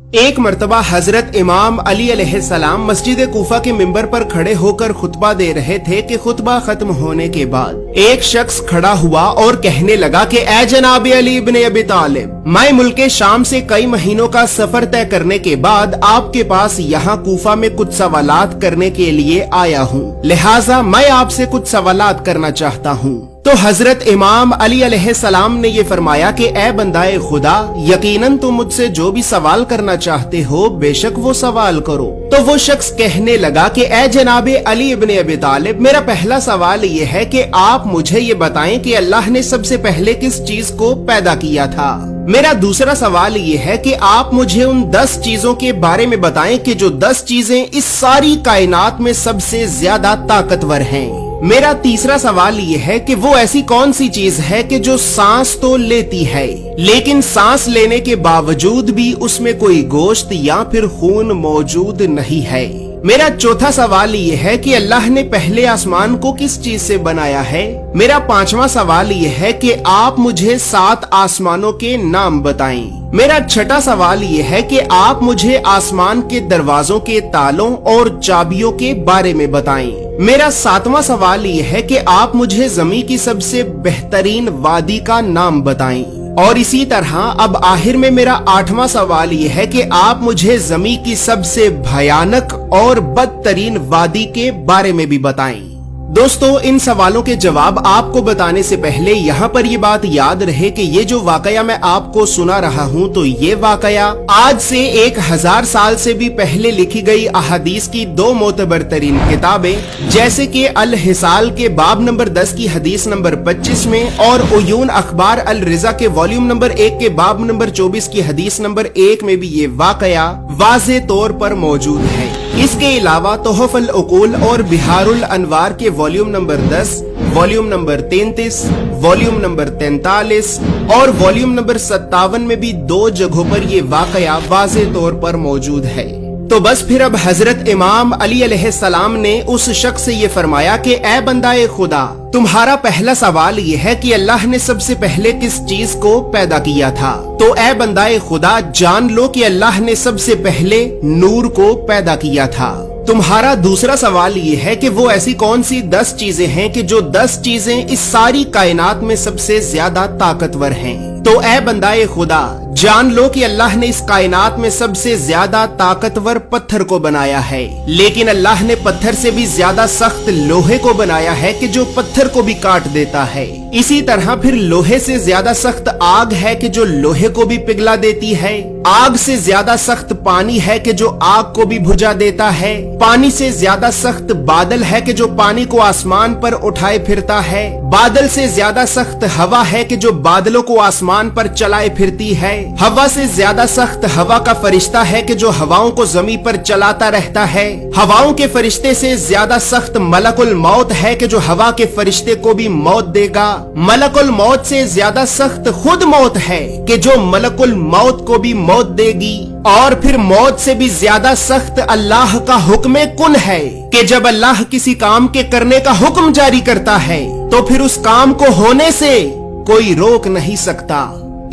एक मर्तबा हजरत इमाम अली अलैहिस्सलाम मस्जिद कूफा के मिंबर पर खड़े होकर खुतबा दे रहे थे कि खुतबा खत्म होने के बाद एक शख्स खड़ा हुआ और कहने लगा कि ऐ जनाब अली इब्न अबी तालिब, मैं मुल्क शाम से कई महीनों का सफर तय करने के बाद आपके पास यहाँ कूफा में कुछ सवालात करने के लिए आया हूँ, लिहाजा मैं आपसे कुछ सवालात करना चाहता हूँ। तो हजरत इमाम अली अलैहिस्सलाम ने ये फरमाया कि ए बंदाए खुदा, यकीनन तुम मुझसे जो भी सवाल करना चाहते हो बेशक वो सवाल करो। तो वो शख्स कहने लगा कि ए जनाबे अली इब्न अबी तालिब, मेरा पहला सवाल ये है कि आप मुझे ये बताएं कि अल्लाह ने सबसे पहले किस चीज को पैदा किया था। मेरा दूसरा सवाल ये है कि आप मुझे उन 10 चीजों के बारे में बताएं कि जो 10 चीजें इस सारी कायनात में सबसे ज्यादा ताकतवर हैं। मेरा तीसरा सवाल ये है कि वो ऐसी कौन सी चीज है कि जो सांस तो लेती है लेकिन सांस लेने के बावजूद भी उसमें कोई गोश्त या फिर खून मौजूद नहीं है। मेरा चौथा सवाल ये है कि अल्लाह ने पहले आसमान को किस चीज से बनाया है। मेरा पांचवा सवाल ये है कि आप मुझे 7 आसमानों के नाम बताएं। मेरा छठा सवाल ये है कि आप मुझे आसमान के दरवाजों के तालों और चाबियों के बारे में बताएं। मेरा 7वां सवाल ये है कि आप मुझे ज़मीन की सबसे बेहतरीन वादी का नाम बताएं। और इसी तरह अब आखिर में मेरा 8वां सवाल ये है कि आप मुझे ज़मीन की सबसे भयानक और बदतरीन वादी के बारे में भी बताएं। दोस्तों, इन सवालों के जवाब आपको बताने से पहले यहाँ पर ये बात याद रहे कि ये जो वाकया मैं आपको सुना रहा हूँ तो ये वाकया आज से 1000 साल से भी पहले लिखी गई अहादीस की 2 मोतबर तरीन किताबें जैसे कि अल हिसाल के बाब नंबर 10 की हदीस नंबर 25 में और उयून अखबार अल रिजा के वॉल्यूम नंबर 1 के बाब नंबर 24 की हदीस नंबर 1 में भी ये वाकया वाज़े तौर पर मौजूद है। इसके अलावा तोहफल उकूल और बिहारुल अनवार के volume number 10, volume number 33, volume number 43 और वॉल्यूम नंबर 57 में भी 2 जगहों पर ये वाकया वाज़े तौर पर मौजूद है। तो बस फिर अब हजरत इमाम अली अलैहिस्सलाम ने उस शख्स से ये फरमाया कि ए बंदाए खुदा, तुम्हारा पहला सवाल ये है कि अल्लाह ने सबसे पहले किस चीज को पैदा किया था। तो ए बंदाए खुदा, जान लो कि अल्लाह ने सबसे पहले नूर को पैदा किया था। तुम्हारा दूसरा सवाल ये है कि वो ऐसी कौन सी 10 चीजें हैं कि जो 10 चीजें इस सारी कायनात में सबसे ज्यादा ताकतवर हैं। तो ए बंदाए खुदा, जान लो कि अल्लाह ने इस कायनात में सबसे ज्यादा ताकतवर पत्थर को बनाया है, लेकिन अल्लाह ने पत्थर से भी ज्यादा सख्त लोहे को बनाया है कि जो पत्थर को भी काट देता है। इसी तरह फिर लोहे से ज्यादा सख्त आग है कि जो लोहे को भी पिघला देती है। आग से ज्यादा सख्त पानी है कि जो आग को भी बुझा देता है। पानी से ज्यादा सख्त बादल है कि जो पानी को आसमान पर उठाए फिरता है। बादल से ज्यादा सख्त हवा है कि जो बादलों को आसमान पर चलाए फिरती है। हवा से ज्यादा सख्त हवा का फरिश्ता है कि जो हवाओं को जमीन पर चलाता रहता है। हवाओं के फरिश्ते से ज्यादा सख्त मलकुल मौत है कि जो हवा के फरिश्ते को भी मौत देगा। मलकुल मौत से ज्यादा सख्त खुद मौत है कि जो मलकुल मौत को भी मौत देगी। और फिर मौत से भी ज्यादा सख्त अल्लाह का हुक्म कुन है कि जब अल्लाह किसी काम के करने का हुक्म जारी करता है तो फिर उस काम को होने से कोई रोक नहीं सकता।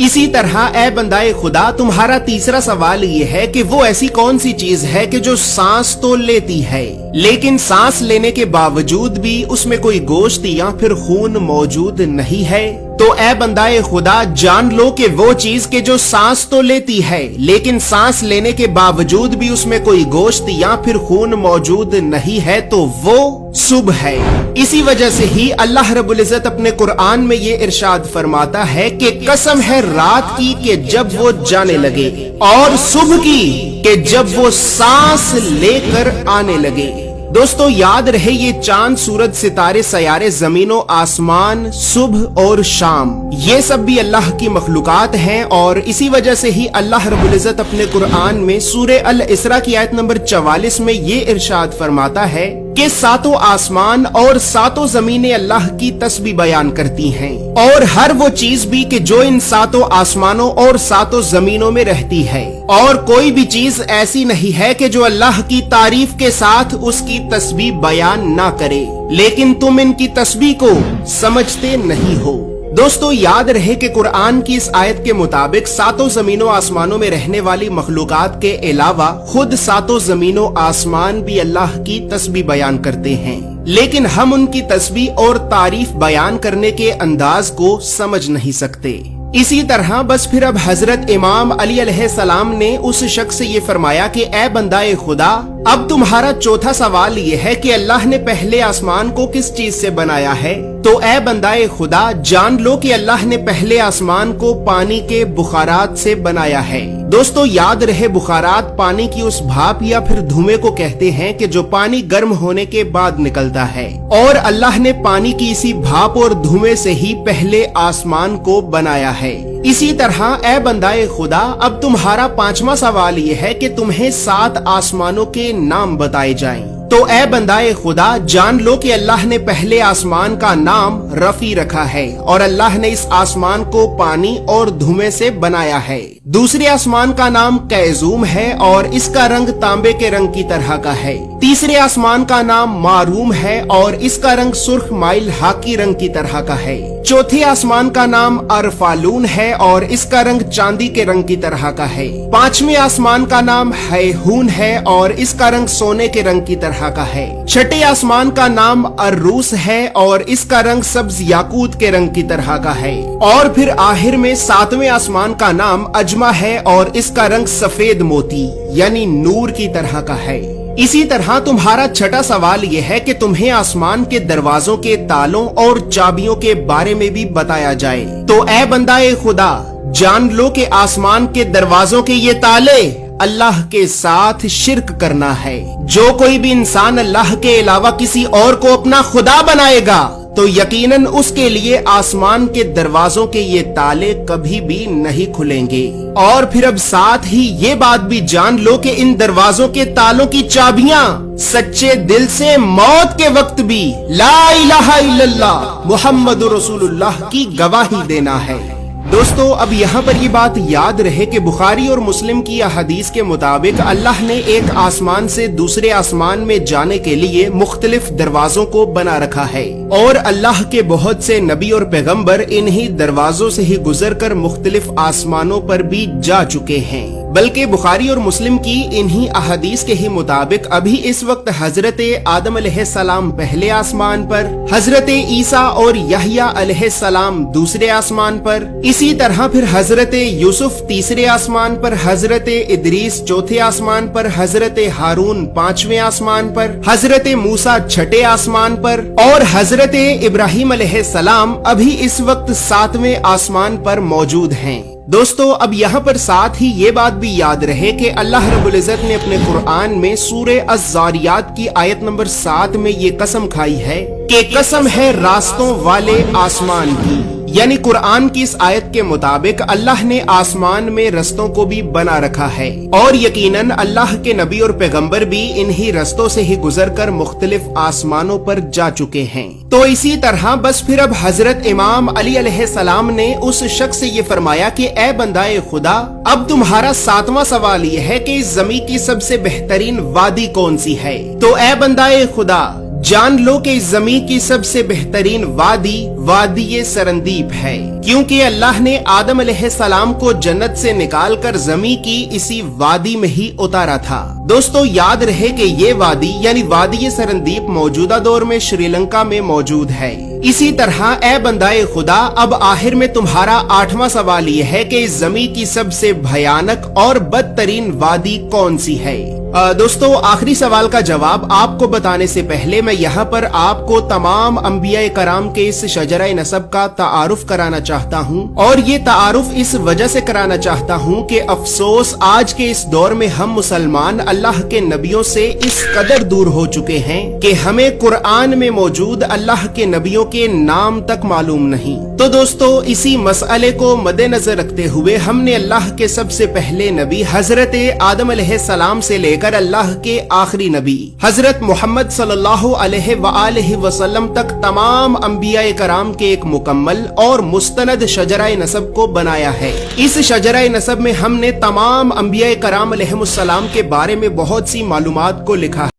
इसी तरह ए बंदाए खुदा, तुम्हारा तीसरा सवाल ये है कि वो ऐसी कौन सी चीज है कि जो सांस तो लेती है लेकिन सांस लेने के बावजूद भी उसमें कोई गोश्त या फिर खून मौजूद नहीं है। तो ए बंदाए खुदा, जान लो कि वो चीज के जो सांस तो लेती है लेकिन सांस लेने के बावजूद भी उसमें कोई गोश्त या फिर खून मौजूद नहीं है, तो वो सुबह है। इसी वजह से ही अल्लाह रब्बुल इज्जत अपने कुरान में ये इरशाद फरमाता है कि कसम है रात की कि जब वो जाने लगे और सुबह की कि जब वो सांस लेकर आने लगे। दोस्तों, याद रहे ये चांद, सूरज, सितारे, सयारे, जमीनों, आसमान, सुबह और शाम, ये सब भी अल्लाह की मखलूकात हैं। और इसी वजह से ही अल्लाह रब्बुल इज्जत अपने कुरान में सूरह अल इसरा की आयत नंबर 44 में ये इरशाद फरमाता है कि 7 आसमान और 7 जमीनें अल्लाह की तस्बीह बयान करती हैं और हर वो चीज भी कि जो इन 7 आसमानों और 7 जमीनों में रहती है। और कोई भी चीज ऐसी नहीं है कि जो अल्लाह की तारीफ के साथ उसकी तस्बीह बयान ना करे, लेकिन तुम इनकी तस्बीह को समझते नहीं हो। दोस्तों याद रहे कि कुरान की इस आयत के मुताबिक सातों जमीनों आसमानों में रहने वाली मखलूकात के अलावा खुद सातों जमीनों आसमान भी अल्लाह की तस्बीह बयान करते हैं, लेकिन हम उनकी तस्बीह और तारीफ बयान करने के अंदाज को समझ नहीं सकते। इसी तरह बस फिर अब हजरत इमाम अली अलैहिस्सलाम ने उस शख्स से ये फरमाया कि ए बंदाए खुदा, अब तुम्हारा चौथा सवाल ये है कि अल्लाह ने पहले आसमान को किस चीज से बनाया है। तो ए बंदाए खुदा, जान लो कि अल्लाह ने पहले आसमान को पानी के बुखारात से बनाया है। दोस्तों याद रहे, बुखारात पानी की उस भाप या फिर धुएं को कहते हैं कि जो पानी गर्म होने के बाद निकलता है, और अल्लाह ने पानी की इसी भाप और धुएं से ही पहले आसमान को बनाया है। इसी तरह ए बंदाए खुदा, अब तुम्हारा पांचवा सवाल ये है कि तुम्हें 7 आसमानों के नाम बताए जाएं। तो ए बंदाए खुदा, जान लो कि अल्लाह ने पहले आसमान का नाम रफी रखा है और अल्लाह ने इस आसमान को पानी और धुएं से बनाया है। दूसरे आसमान का नाम कैजूम है और इसका रंग तांबे के रंग की तरह का है। तीसरे आसमान का नाम मारूम है और इसका रंग सुर्ख माइल हाकी रंग की तरह का है। चौथे आसमान का नाम अरफालून है और इसका रंग चांदी के रंग की तरह का है। पांचवें आसमान का नाम हैहून है और इसका रंग सोने के रंग की तरह का है। छठे आसमान का नाम अर्रूस है और इसका रंग सब्ज याकूत के रंग की तरह का है। और फिर आखिर में 7वें आसमान का नाम अजमा है और इसका रंग सफेद मोती यानी नूर की तरह का है। इसी तरह तुम्हारा छठा सवाल यह है कि तुम्हें आसमान के दरवाजों के तालों और चाबियों के बारे में भी बताया जाए। तो ए बंदाए खुदा, जान लो कि आसमान के दरवाजों के ये ताले अल्लाह के साथ शिर्क करना है। जो कोई भी इंसान अल्लाह के अलावा किसी और को अपना खुदा बनाएगा तो यकीनन उसके लिए आसमान के दरवाजों के ये ताले कभी भी नहीं खुलेंगे। और फिर अब साथ ही ये बात भी जान लो कि इन दरवाजों के तालों की चाबियां सच्चे दिल से मौत के वक्त भी ला इलाहा इल्लल्लाह मुहम्मदुर रसूलुल्लाह की गवाही देना है। दोस्तों अब यहाँ पर ये बात याद रहे कि बुखारी और मुस्लिम की हदीस के मुताबिक अल्लाह ने एक आसमान से दूसरे आसमान में जाने के लिए मुख्तलिफ दरवाजों को बना रखा है और अल्लाह के बहुत से नबी और पैगंबर इन्हीं दरवाजों से ही गुजरकर मुख्तलिफ आसमानों पर भी जा चुके हैं। बल्कि बुखारी और मुस्लिम की इन्हीं अहदीस के ही मुताबिक अभी इस वक्त हजरत आदम अलैहिस्सलाम पहले आसमान पर, हजरत ईसा और यहया अलैहिस्सलाम दूसरे आसमान पर, इसी तरह फिर हजरत यूसुफ तीसरे आसमान पर, हजरत इदरीस चौथे आसमान पर, हजरत हारून पांचवें आसमान पर, हजरत मूसा छठे आसमान पर और हजरत इब्राहिम अलैहिस्सलाम अभी इस वक्त 7वें आसमान पर मौजूद हैं। दोस्तों अब यहाँ पर साथ ही ये बात भी याद रहे कि अल्लाह रब्बुल इज्जत ने अपने कुरान में सूरे अज़-ज़ारियात की आयत नंबर 7 में ये कसम खाई है कि कसम है रास्तों वाले आसमान की। यानी कुरान की इस आयत के मुताबिक अल्लाह ने आसमान में रस्तों को भी बना रखा है और यकीनन अल्लाह के नबी और पैगंबर भी इन्हीं रस्तों से ही गुजरकर मुख्तलिफ आसमानों पर जा चुके हैं। तो इसी तरह बस फिर अब हजरत इमाम अली अलैहिस्सलाम ने उस शख्स से ये फरमाया कि ए बंदाए खुदा, अब तुम्हारा 7वां सवाल ये है कि इस ज़मीन की सबसे बेहतरीन वादी कौन सी है। तो ए बंदाए खुदा, जान लो कि इस ज़मीन की सबसे बेहतरीन वादी सरंदीप है, क्योंकि अल्लाह ने आदम अलैहिस्सलाम को जन्नत से निकालकर ज़मीन की इसी वादी में ही उतारा था। दोस्तों याद रहे कि ये वादी यानी वादी सरंदीप मौजूदा दौर में श्रीलंका में मौजूद है। इसी तरह ए बंदाए खुदा, अब आखिर में तुम्हारा 8वां सवाल ये है कि इस ज़मीन की सबसे भयानक और बदतरीन वादी कौन सी है। दोस्तों आखिरी सवाल का जवाब आपको बताने से पहले मैं यहाँ पर आपको तमाम अंबिया कराम के इस शजरा नसब का तारुफ कराना चाहता हूँ और ये तारुफ इस वजह से कराना चाहता हूँ कि अफसोस आज के इस दौर में हम मुसलमान अल्लाह के नबियों से इस कदर दूर हो चुके हैं कि हमें कुरान में मौजूद अल्लाह के नबियों के नाम तक मालूम नहीं। तो दोस्तों इसी मसले को मद्देनजर रखते हुए हमने अल्लाह के सबसे पहले नबी हजरत आदम अलैहिस्सलाम से लेकर अल्लाह के आखिरी नबी हजरत मोहम्मद सल्लल्लाहु अलैहि वसल्लम तक तमाम अंबिया कराम के एक मुकम्मल और मुस्तनद शजरा नसब को बनाया है। इस शजरा नसब में हमने तमाम अंबिया कराम अलैहिमुस्सलाम के बारे में बहुत सी मालूमात को लिखा है।